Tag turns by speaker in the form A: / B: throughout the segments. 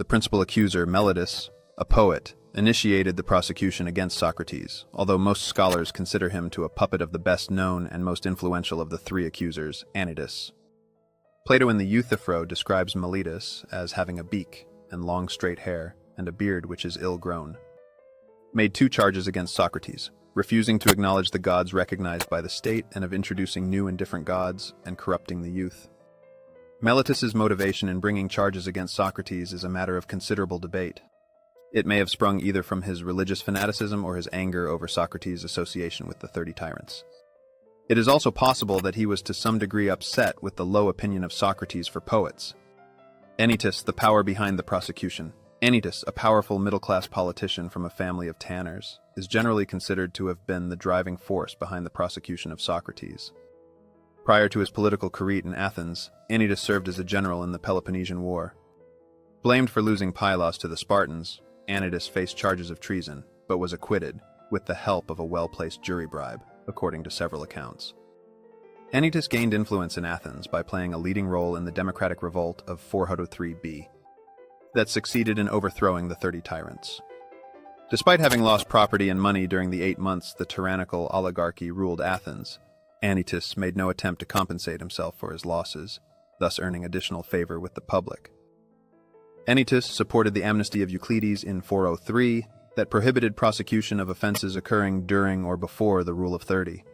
A: the principal accuser, Meletus, a poet, initiated the prosecution against Socrates, although most scholars consider him to a puppet of the best known and most influential of the three accusers, Anytus. Plato in the Euthyphro describes Meletus as having a beak and long straight hair and a beard which is ill-grown. Made two charges against Socrates, refusing to acknowledge the gods recognized by the state and of introducing new and different gods and corrupting the youth. Meletus's motivation in bringing charges against Socrates is a matter of considerable debate. It may have sprung either from his religious fanaticism or his anger over Socrates' association with the 30 tyrants. It is also possible that he was to some degree upset with the low opinion of Socrates for poets. Anytus, the power behind the prosecution. Anytus, a powerful middle-class politician from a family of tanners, is generally considered to have been the driving force behind the prosecution of Socrates. Prior to his political career in Athens, Anytus served as a general in the Peloponnesian War. Blamed for losing Pylos to the Spartans, Anytus faced charges of treason, but was acquitted, with the help of a well-placed jury bribe, according to several accounts. Anytus gained influence in Athens by playing a leading role in the democratic revolt of 403 B. that succeeded in overthrowing the 30 tyrants. Despite having lost property and money during the 8 months the tyrannical oligarchy ruled Athens, Anytus made no attempt to compensate himself for his losses, thus earning additional favor with the public. Anytus supported the amnesty of Euclides in 403 that prohibited prosecution of offenses occurring during or before the Rule of 30.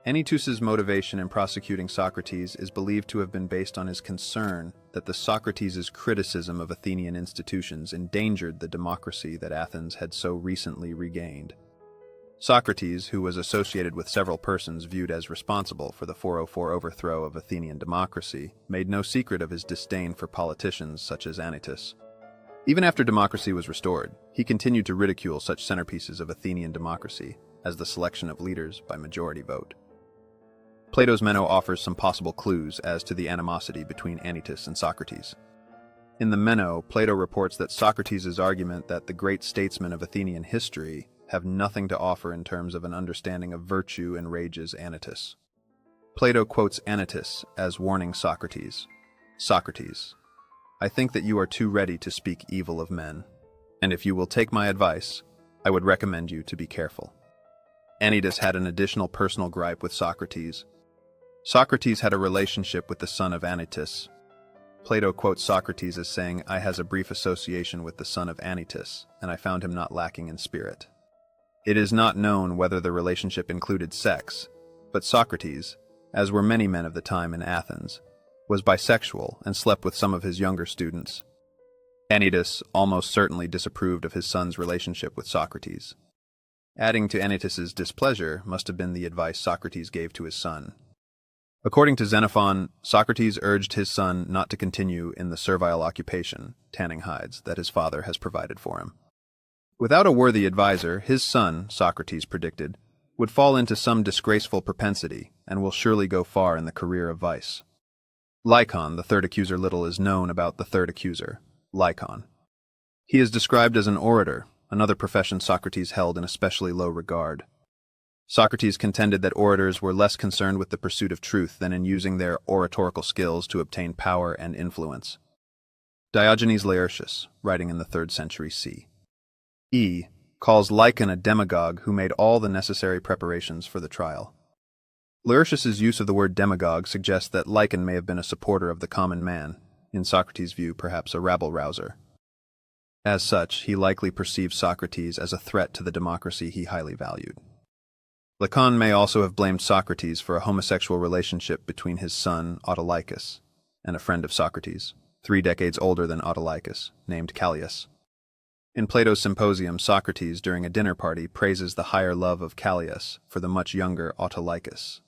A: Anytus's motivation in prosecuting Socrates is believed to have been based on his concern that the Socrates' criticism of Athenian institutions endangered the democracy that Athens had so recently regained. Socrates, who was associated with several persons viewed as responsible for the 404 overthrow of Athenian democracy, made no secret of his disdain for politicians such as Anytus. Even after democracy was restored, he continued to ridicule such centerpieces of Athenian democracy as the selection of leaders by majority vote. Plato's Meno offers some possible clues as to the animosity between Anytus and Socrates. In the Meno, Plato reports that Socrates' argument that the great statesmen of Athenian history have nothing to offer in terms of an understanding of virtue enrages Anytus. Plato quotes Anytus as warning Socrates, "Socrates, I think that you are too ready to speak evil of men, and if you will take my advice, I would recommend you to be careful." Anytus had an additional personal gripe with Socrates. Socrates had a relationship with the son of Anytus. Plato quotes Socrates as saying, "I has a brief association with the son of Anytus, and I found him not lacking in spirit." It is not known whether the relationship included sex, but Socrates, as were many men of the time in Athens, was bisexual and slept with some of his younger students. Anytus almost certainly disapproved of his son's relationship with Socrates. Adding to Anytus's displeasure must have been the advice Socrates gave to his son. According to Xenophon, Socrates urged his son not to continue in the servile occupation, tanning hides, that his father has provided for him. Without a worthy advisor, his son, Socrates predicted, would fall into some disgraceful propensity and will surely go far in the career of vice. Lycon, the third accuser, little is known about the third accuser, Lycon. He is described as an orator, another profession Socrates held in especially low regard. Socrates contended that orators were less concerned with the pursuit of truth than in using their oratorical skills to obtain power and influence. Diogenes Laertius, writing in the 3rd century C.E., calls Lycon a demagogue who made all the necessary preparations for the trial. Laertius's use of the word demagogue suggests that Lycon may have been a supporter of the common man, in Socrates' view perhaps a rabble-rouser. As such, he likely perceived Socrates as a threat to the democracy he highly valued. Lycon may also have blamed Socrates for a homosexual relationship between his son, Autolycus, and a friend of Socrates, 3 decades older than Autolycus, named Callias. In Plato's Symposium, Socrates, during a dinner party, praises the higher love of Callias for the much younger Autolycus,